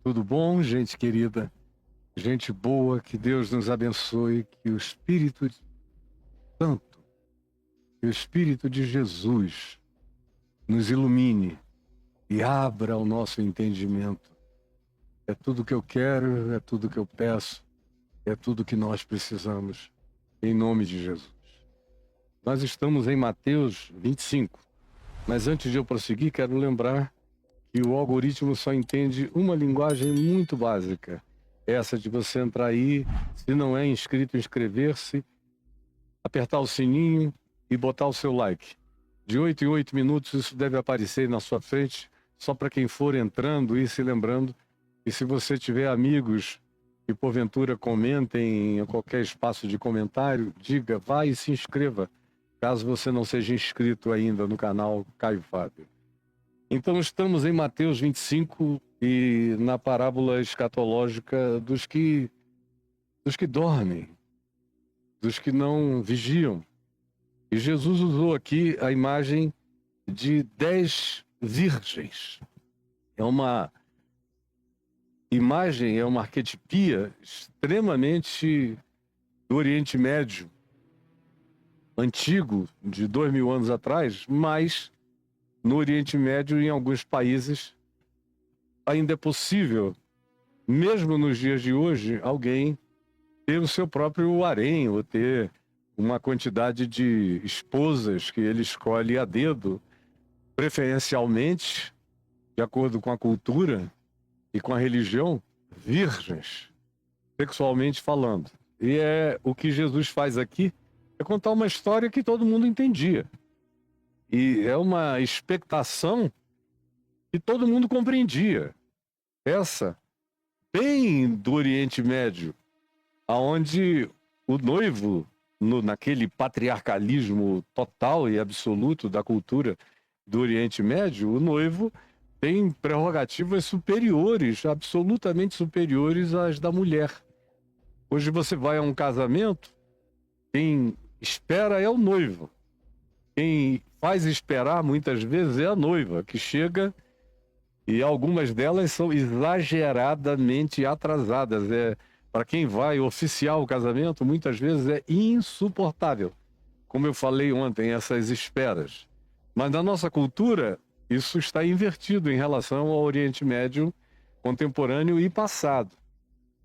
Tudo bom, gente querida? Gente boa, que Deus nos abençoe, que o Espírito Santo, que o Espírito de Jesus nos ilumine e abra o nosso entendimento. É tudo que eu quero, é tudo que eu peço, é tudo que nós precisamos, em nome de Jesus. Nós estamos em Mateus 25, mas antes de eu prosseguir, quero lembrar que o algoritmo só entende uma linguagem muito básica, essa de você entrar aí, se não é inscrito, inscrever-se, apertar o sininho e botar o seu like. De 8 em 8 minutos isso deve aparecer na sua frente, só para quem for entrando e se lembrando. E se você tiver amigos que porventura comentem em qualquer espaço de comentário, diga, vá e se inscreva, caso você não seja inscrito ainda no canal Caio Fábio. Então estamos em Mateus 25 e na parábola escatológica dos que dormem, dos que não vigiam. E Jesus usou aqui a imagem de 10 virgens. É uma imagem, é uma arquetipia extremamente do Oriente Médio, antigo, de 2000 anos atrás, mas no Oriente Médio, em alguns países, ainda é possível, mesmo nos dias de hoje, alguém ter o seu próprio harém, ou ter uma quantidade de esposas que ele escolhe a dedo, preferencialmente, de acordo com a cultura e com a religião, virgens, sexualmente falando. E o que Jesus faz aqui é contar uma história que todo mundo entendia. E é uma expectação que todo mundo compreendia. Essa, bem do Oriente Médio, aonde o noivo, naquele patriarcalismo total e absoluto da cultura do Oriente Médio, o noivo tem prerrogativas superiores, absolutamente superiores às da mulher. Hoje você vai a um casamento, quem espera é o noivo. Quem faz esperar muitas vezes é a noiva, que chega e algumas delas são exageradamente atrasadas. Para quem vai oficiar o casamento, muitas vezes é insuportável. Como eu falei ontem, essas esperas. Mas na nossa cultura, isso está invertido em relação ao Oriente Médio contemporâneo e passado.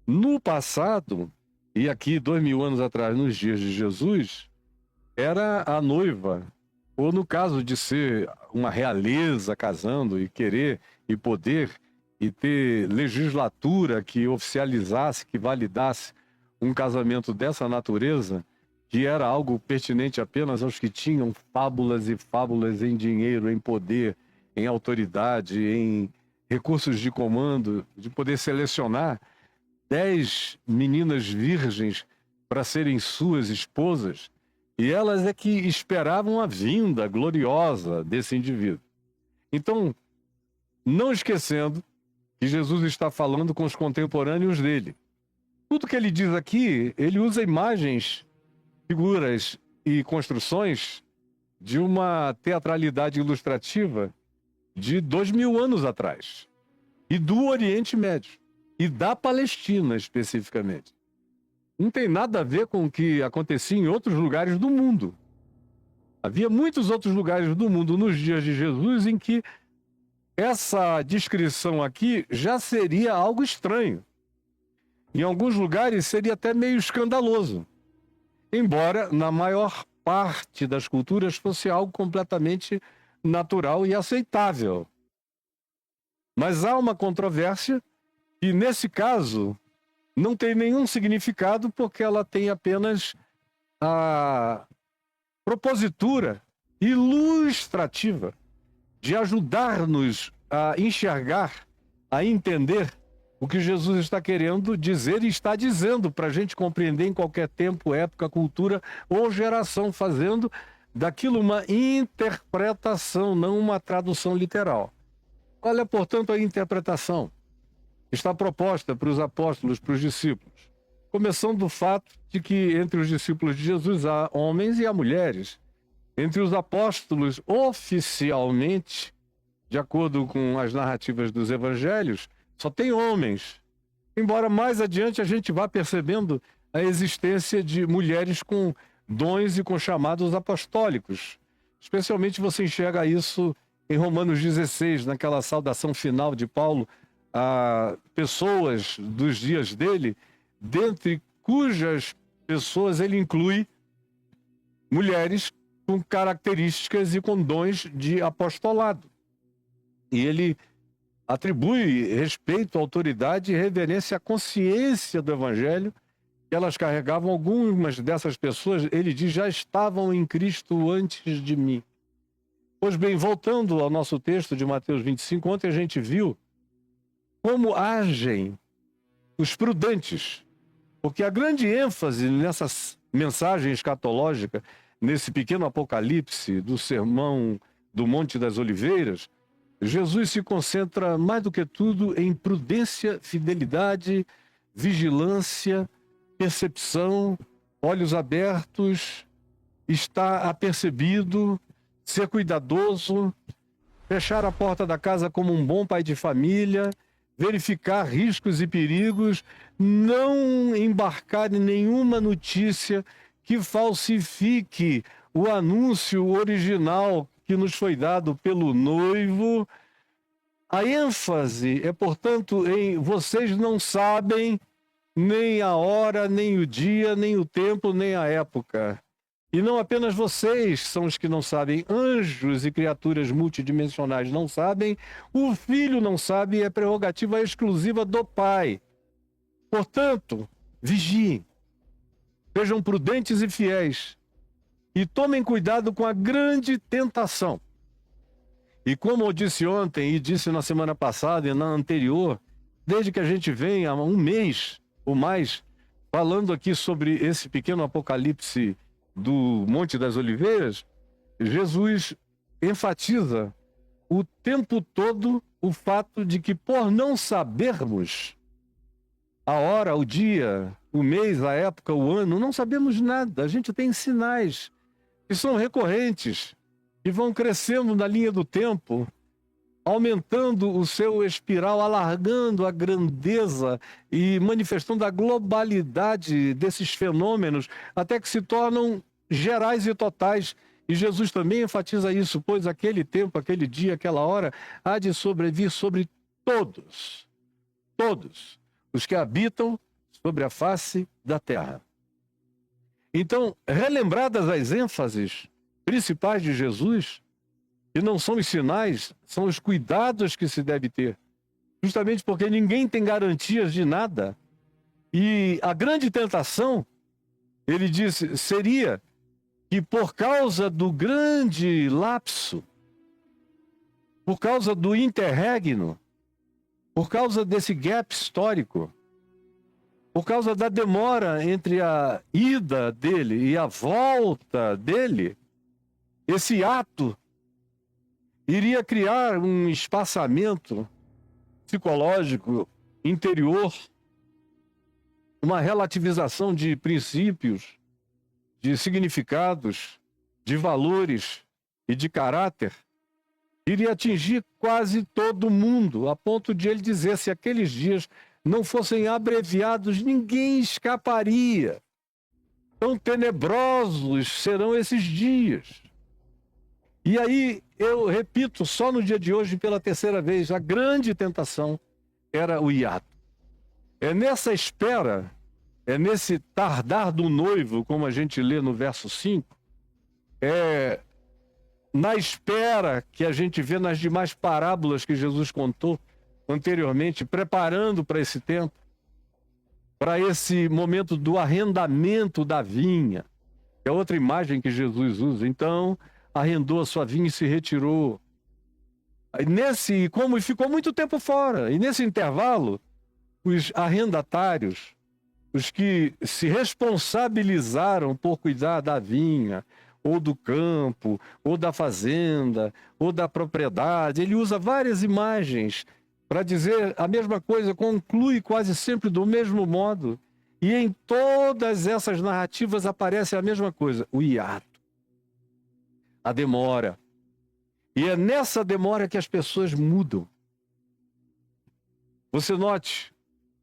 No passado, e aqui 2000 anos atrás, nos dias de Jesus, era a noiva, ou no caso de ser uma realeza casando e querer e poder e ter legislatura que oficializasse, que validasse um casamento dessa natureza, que era algo pertinente apenas aos que tinham fábulas e fábulas em dinheiro, em poder, em autoridade, em recursos de comando, de poder selecionar 10 meninas virgens para serem suas esposas. E elas é que esperavam a vinda gloriosa desse indivíduo. Então, não esquecendo que Jesus está falando com os contemporâneos dele. Tudo que ele diz aqui, ele usa imagens, figuras e construções de uma teatralidade ilustrativa de 2000 anos atrás. E do Oriente Médio. E da Palestina, especificamente. Não tem nada a ver com o que acontecia em outros lugares do mundo. Havia muitos outros lugares do mundo nos dias de Jesus em que essa descrição aqui já seria algo estranho. Em alguns lugares seria até meio escandaloso. Embora, na maior parte das culturas, fosse algo completamente natural e aceitável. Mas há uma controvérsia que, nesse caso, não tem nenhum significado, porque ela tem apenas a propositura ilustrativa de ajudar-nos a enxergar, a entender o que Jesus está querendo dizer e está dizendo para a gente compreender em qualquer tempo, época, cultura ou geração, fazendo daquilo uma interpretação, não uma tradução literal. Qual é, portanto, a interpretação? Está proposta para os apóstolos, para os discípulos. Começando do fato de que entre os discípulos de Jesus há homens e há mulheres. Entre os apóstolos, oficialmente, de acordo com as narrativas dos evangelhos, só tem homens. Embora mais adiante a gente vá percebendo a existência de mulheres com dons e com chamados apostólicos. Especialmente você enxerga isso em Romanos 16, naquela saudação final de Paulo a pessoas dos dias dele, dentre cujas pessoas ele inclui mulheres com características e com dons de apostolado. E ele atribui respeito, autoridade e reverência à consciência do evangelho que elas carregavam. Algumas dessas pessoas, ele diz, já estavam em Cristo antes de mim. Pois bem, voltando ao nosso texto de Mateus 25, ontem a gente viu como agem os prudentes, porque a grande ênfase nessa mensagem escatológica, nesse pequeno apocalipse do sermão do Monte das Oliveiras, Jesus se concentra mais do que tudo em prudência, fidelidade, vigilância, percepção, olhos abertos, estar apercebido, ser cuidadoso, fechar a porta da casa como um bom pai de família, verificar riscos e perigos, não embarcar em nenhuma notícia que falsifique o anúncio original que nos foi dado pelo noivo. A ênfase é, portanto, em vocês não sabem nem a hora, nem o dia, nem o tempo, nem a época. E não apenas vocês são os que não sabem, anjos e criaturas multidimensionais não sabem, o Filho não sabe, é prerrogativa exclusiva do Pai. Portanto, vigiem, sejam prudentes e fiéis, e tomem cuidado com a grande tentação. E como eu disse ontem e disse na semana passada e na anterior, desde que a gente vem há um mês ou mais, falando aqui sobre esse pequeno apocalipse do Monte das Oliveiras, Jesus enfatiza o tempo todo o fato de que, por não sabermos a hora, o dia, o mês, a época, o ano, não sabemos nada. A gente tem sinais que são recorrentes e vão crescendo na linha do tempo, aumentando o seu espiral, alargando a grandeza e manifestando a globalidade desses fenômenos, até que se tornam gerais e totais. E Jesus também enfatiza isso, pois aquele tempo, aquele dia, aquela hora, há de sobrevir sobre todos os que habitam sobre a face da terra. Então, relembradas as ênfases principais de Jesus, que não são os sinais, são os cuidados que se deve ter. Justamente porque ninguém tem garantias de nada. E a grande tentação, ele disse, seria que por causa do grande lapso, por causa do interregno, por causa desse gap histórico, por causa da demora entre a ida dele e a volta dele, esse ato iria criar um espaçamento psicológico interior, uma relativização de princípios, de significados, de valores e de caráter, iria atingir quase todo mundo, a ponto de ele dizer, se aqueles dias não fossem abreviados, ninguém escaparia. Tão tenebrosos serão esses dias. E aí, eu repito, só no dia de hoje, pela terceira vez, a grande tentação era o hiato. É nessa espera, é nesse tardar do noivo, como a gente lê no verso 5, é na espera que a gente vê nas demais parábolas que Jesus contou anteriormente, preparando para esse tempo, para esse momento do arrendamento da vinha. É outra imagem que Jesus usa. Então, arrendou a sua vinha e se retirou. Como ficou muito tempo fora, e nesse intervalo, os arrendatários, os que se responsabilizaram por cuidar da vinha, ou do campo, ou da fazenda, ou da propriedade, ele usa várias imagens para dizer a mesma coisa, conclui quase sempre do mesmo modo. E em todas essas narrativas aparece a mesma coisa, o hiato, a demora. E é nessa demora que as pessoas mudam. Você note,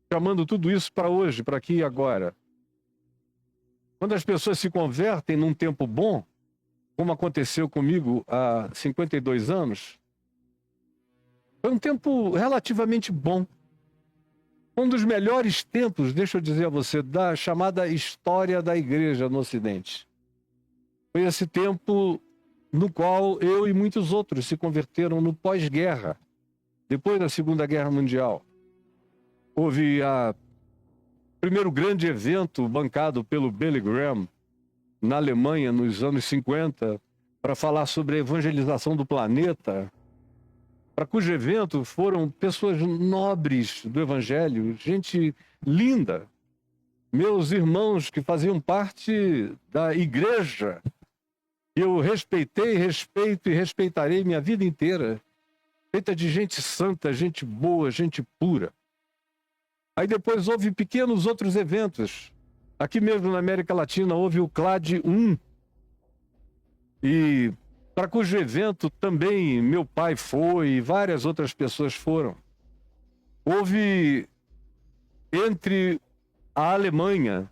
chamando tudo isso para hoje, para aqui e agora. Quando as pessoas se convertem num tempo bom, como aconteceu comigo há 52 anos, foi um tempo relativamente bom. Um dos melhores tempos, deixa eu dizer a você, da chamada história da igreja no Ocidente. Foi esse tempo no qual eu e muitos outros se converteram no pós-guerra, depois da Segunda Guerra Mundial. Houve o primeiro grande evento bancado pelo Billy Graham na Alemanha nos anos 50 para falar sobre a evangelização do planeta, para cujo evento foram pessoas nobres do Evangelho, gente linda, meus irmãos que faziam parte da igreja, que eu respeitei, respeito e respeitarei minha vida inteira, feita de gente santa, gente boa, gente pura. Aí depois houve pequenos outros eventos. Aqui mesmo na América Latina houve o CLAD 1, e para cujo evento também meu pai foi e várias outras pessoas foram. Houve entre a Alemanha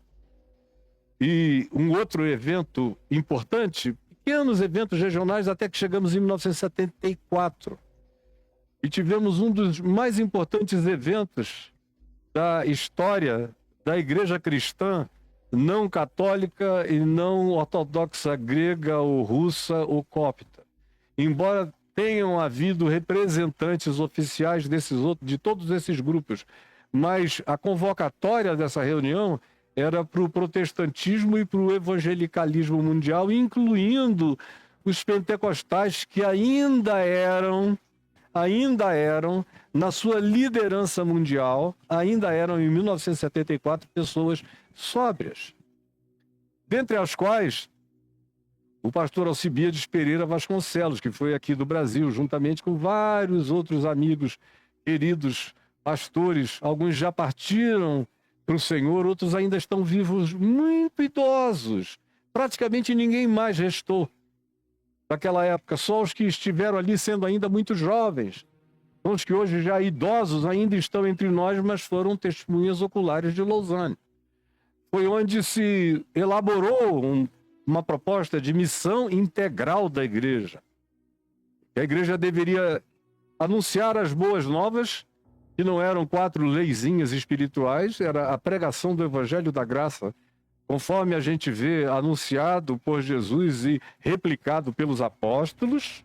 e um outro evento importante, pequenos eventos regionais, até que chegamos em 1974. E tivemos um dos mais importantes eventos da história da igreja cristã não católica e não ortodoxa grega ou russa ou cópita. Embora tenham havido representantes oficiais de todos esses grupos, mas a convocatória dessa reunião era para o protestantismo e para o evangelicalismo mundial, incluindo os pentecostais que ainda eram, na sua liderança mundial, ainda eram em 1974 pessoas sóbrias, dentre as quais o pastor Alcibiades Pereira Vasconcelos, que foi aqui do Brasil, juntamente com vários outros amigos, queridos pastores. Alguns já partiram para o Senhor, outros ainda estão vivos, muito idosos. Praticamente ninguém mais restou daquela época, só os que estiveram ali sendo ainda muito jovens. Os que hoje já idosos ainda estão entre nós, mas foram testemunhas oculares de Lausanne. Foi onde se elaborou uma proposta de missão integral da igreja. A igreja deveria anunciar as boas novas, que não eram 4 leizinhas espirituais, era a pregação do Evangelho da Graça, conforme a gente vê anunciado por Jesus e replicado pelos apóstolos,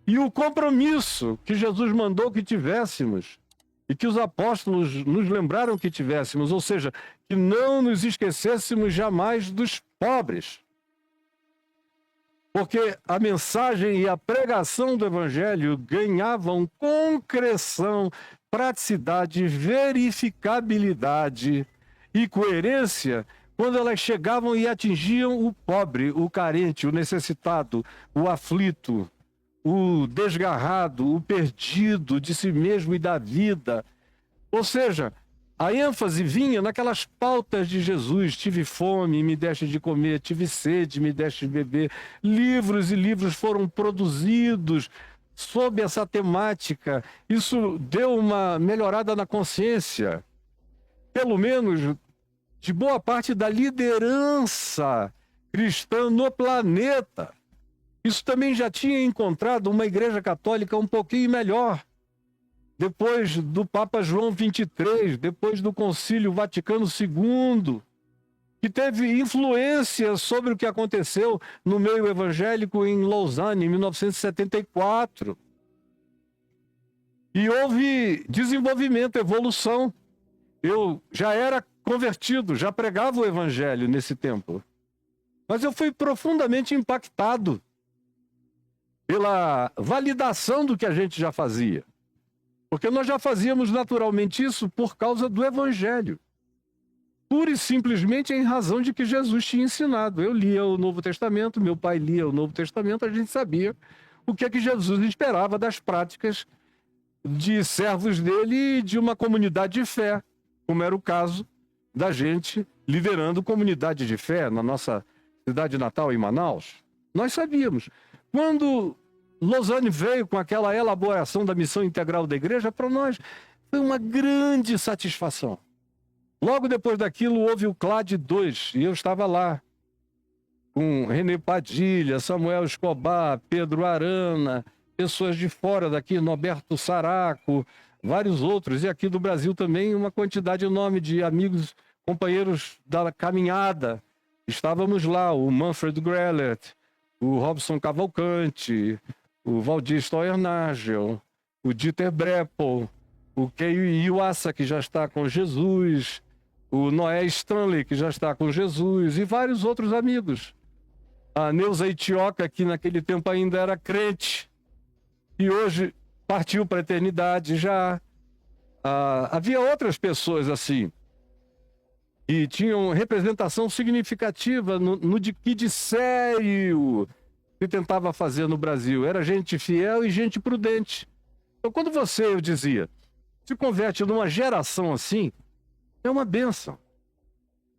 e o compromisso que Jesus mandou que tivéssemos, e que os apóstolos nos lembraram que tivéssemos, ou seja, que não nos esquecêssemos jamais dos pobres. Porque a mensagem e a pregação do Evangelho ganhavam concreção, praticidade, verificabilidade e coerência quando elas chegavam e atingiam o pobre, o carente, o necessitado, o aflito, o desgarrado, o perdido de si mesmo e da vida. Ou seja, a ênfase vinha naquelas pautas de Jesus: tive fome, me deste de comer; tive sede, me deste de beber. Livros e livros foram produzidos sob essa temática. Isso deu uma melhorada na consciência, pelo menos de boa parte da liderança cristã no planeta. Isso também já tinha encontrado uma igreja católica um pouquinho melhor. Depois do Papa João XXIII, depois do Concílio Vaticano II, que teve influência sobre o que aconteceu no meio evangélico em Lausanne, em 1974. E houve desenvolvimento, evolução. Eu já era convertido, já pregava o evangelho nesse tempo. Mas eu fui profundamente impactado pela validação do que a gente já fazia. Porque nós já fazíamos naturalmente isso por causa do Evangelho. Pura e simplesmente em razão de que Jesus tinha ensinado. Eu lia o Novo Testamento, meu pai lia o Novo Testamento, a gente sabia o que é que Jesus esperava das práticas de servos dele e de uma comunidade de fé, como era o caso da gente liderando comunidade de fé na nossa cidade natal, em Manaus. Nós sabíamos. Quando Lausanne veio com aquela elaboração da missão integral da igreja, para nós Foi uma grande satisfação. Logo depois daquilo, houve o CLAD 2, e eu estava lá, com René Padilha, Samuel Escobar, Pedro Arana, pessoas de fora daqui, Norberto Saraco, vários outros, e aqui do Brasil também uma quantidade enorme de amigos, companheiros da caminhada. Estávamos lá, o Manfred Grelet, o Robson Cavalcante, o Valdir Stoernagel, o Dieter Breppel, o Keio Iwasa, que já está com Jesus, o Noé Stanley, que já está com Jesus, e vários outros amigos. A Neuza Itioca, que naquele tempo ainda era crente, e hoje partiu para a eternidade já. Havia outras pessoas assim, que tinham representação significativa no que de sério que tentava fazer no Brasil. Era gente fiel e gente prudente. Então, quando você, eu dizia, se converte numa geração assim, é uma bênção.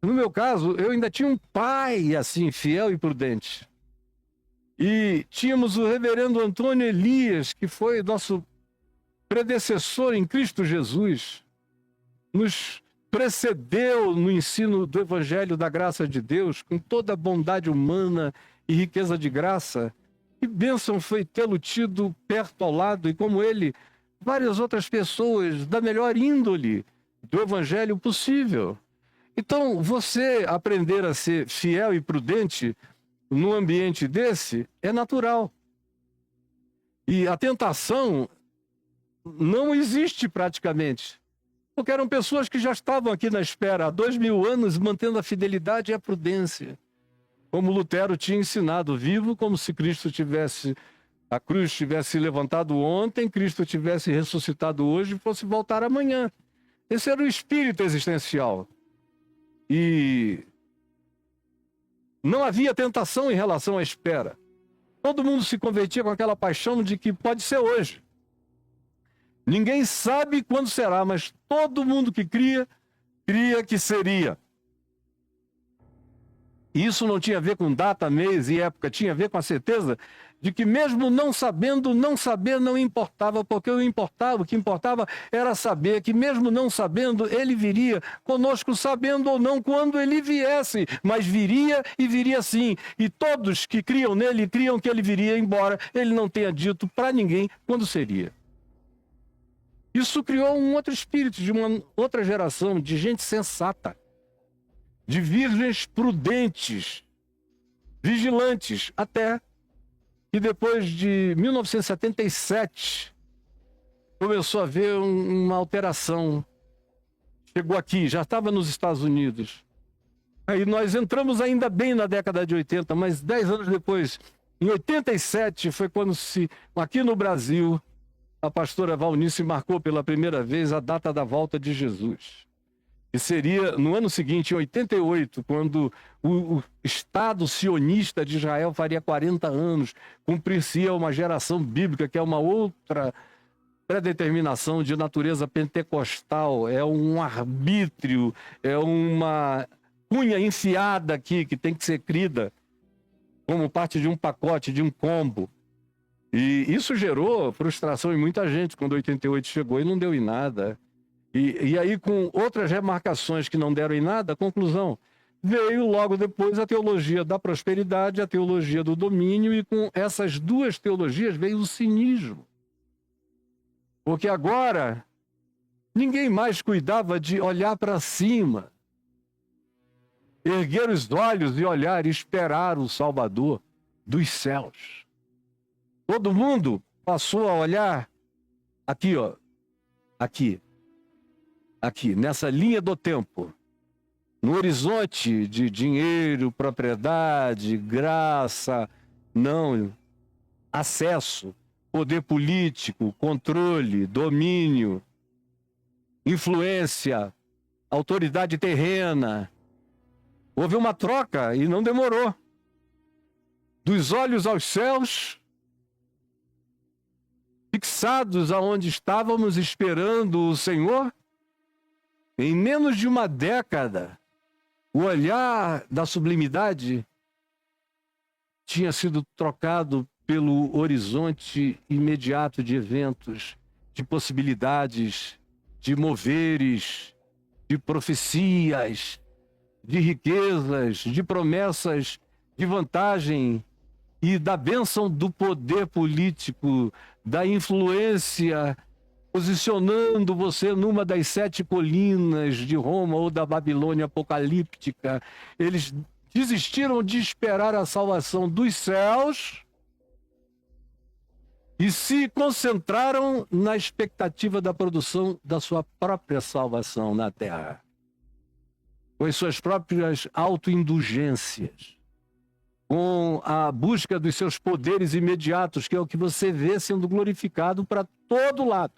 No meu caso, eu ainda tinha um pai assim, fiel e prudente. E tínhamos o reverendo Antônio Elias, que foi nosso predecessor em Cristo Jesus, nos precedeu no ensino do Evangelho da graça de Deus, com toda a bondade humana e riqueza de graça. Que bênção foi tê-lo tido perto ao lado, e como ele, várias outras pessoas da melhor índole do Evangelho possível. Então, você aprender a ser fiel e prudente num ambiente desse é natural. E a tentação não existe praticamente, porque eram pessoas que já estavam aqui na espera há 2000 anos, mantendo a fidelidade e a prudência. Como Lutero tinha ensinado, vivo como se Cristo tivesse, a cruz tivesse levantado ontem, Cristo tivesse ressuscitado hoje e fosse voltar amanhã. Esse era o espírito existencial. E não havia tentação em relação à espera. Todo mundo se convertia com aquela paixão de que pode ser hoje. Ninguém sabe quando será, mas todo mundo que cria que seria. Isso não tinha a ver com data, mês e época, tinha a ver com a certeza de que mesmo não sabendo, não saber não importava, porque o que importava era saber que mesmo não sabendo, ele viria conosco, sabendo ou não quando ele viesse, mas viria e viria sim. E todos que criam nele, criam que ele viria, embora ele não tenha dito para ninguém quando seria. Isso criou um outro espírito, de uma outra geração, de gente sensata, de virgens prudentes, vigilantes, até que depois de 1977 começou a haver uma alteração. Chegou aqui, já estava nos Estados Unidos. Aí nós entramos ainda bem na década de 80, mas 10 anos depois, em 87, foi quando aqui no Brasil, a pastora Valnice marcou pela primeira vez a data da volta de Jesus. E seria no ano seguinte, em 88, quando o Estado sionista de Israel faria 40 anos, cumprir-se uma geração bíblica, que é uma outra predeterminação de natureza pentecostal, é um arbítrio, é uma cunha enfiada aqui que tem que ser crida como parte de um pacote, de um combo. E isso gerou frustração em muita gente quando 88 chegou e não deu em nada. E aí, com outras remarcações que não deram em nada, a conclusão, veio logo depois a teologia da prosperidade, a teologia do domínio, e com essas duas teologias veio o cinismo. Porque agora, ninguém mais cuidava de olhar para cima, erguer os olhos e olhar e esperar o Salvador dos céus. Todo mundo passou a olhar aqui, ó, aqui, nessa linha do tempo, no horizonte de dinheiro, propriedade, graça, não, acesso, poder político, controle, domínio, influência, autoridade terrena. Houve uma troca e não demorou. Dos olhos aos céus, fixados aonde estávamos esperando o Senhor, em menos de uma década, o olhar da sublimidade tinha sido trocado pelo horizonte imediato de eventos, de possibilidades, de moveres, de profecias, de riquezas, de promessas, de vantagem e da bênção do poder político, da influência, posicionando você numa das 7 colinas de Roma ou da Babilônia apocalíptica. Eles desistiram de esperar a salvação dos céus e se concentraram na expectativa da produção da sua própria salvação na terra, com as suas próprias autoindulgências, com a busca dos seus poderes imediatos, que é o que você vê sendo glorificado para todo lado.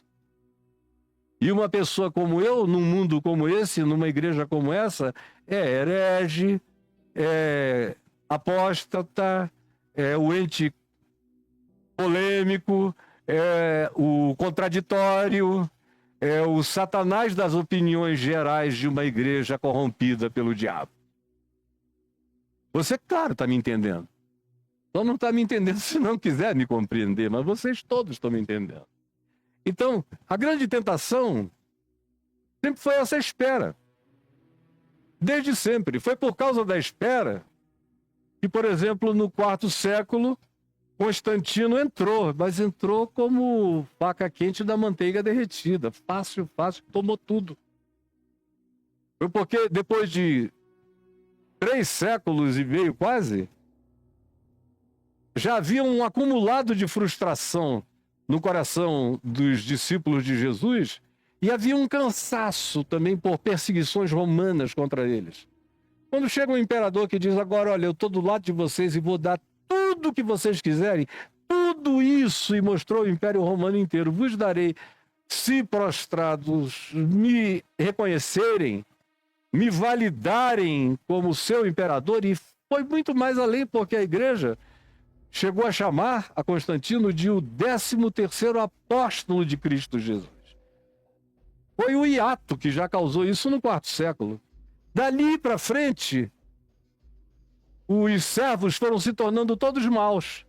E uma pessoa como eu, num mundo como esse, numa igreja como essa, é herege, é apóstata, é o ente polêmico, é o contraditório, é o satanás das opiniões gerais de uma igreja corrompida pelo diabo. Você, claro, está me entendendo. Só não está me entendendo se não quiser me compreender, mas vocês todos estão me entendendo. Então, a grande tentação sempre foi essa espera. Desde sempre. Foi por causa da espera que, por exemplo, no 4º século, Constantino entrou, mas entrou como faca quente da manteiga derretida. Fácil, tomou tudo. Foi porque depois de 3 séculos e meio quase, já havia um acumulado de frustração no coração dos discípulos de Jesus e havia um cansaço também por perseguições romanas contra eles. Quando chega um imperador que diz: agora, olha, eu estou do lado de vocês e vou dar tudo o que vocês quiserem, tudo isso, e mostrou o Império Romano inteiro, vos darei, se prostrados me reconhecerem, me validarem como seu imperador. E foi muito mais além, porque a igreja chegou a chamar a Constantino de o 13º apóstolo de Cristo Jesus. Foi o hiato que já causou isso no 4º século. Dali para frente, os servos foram se tornando todos maus.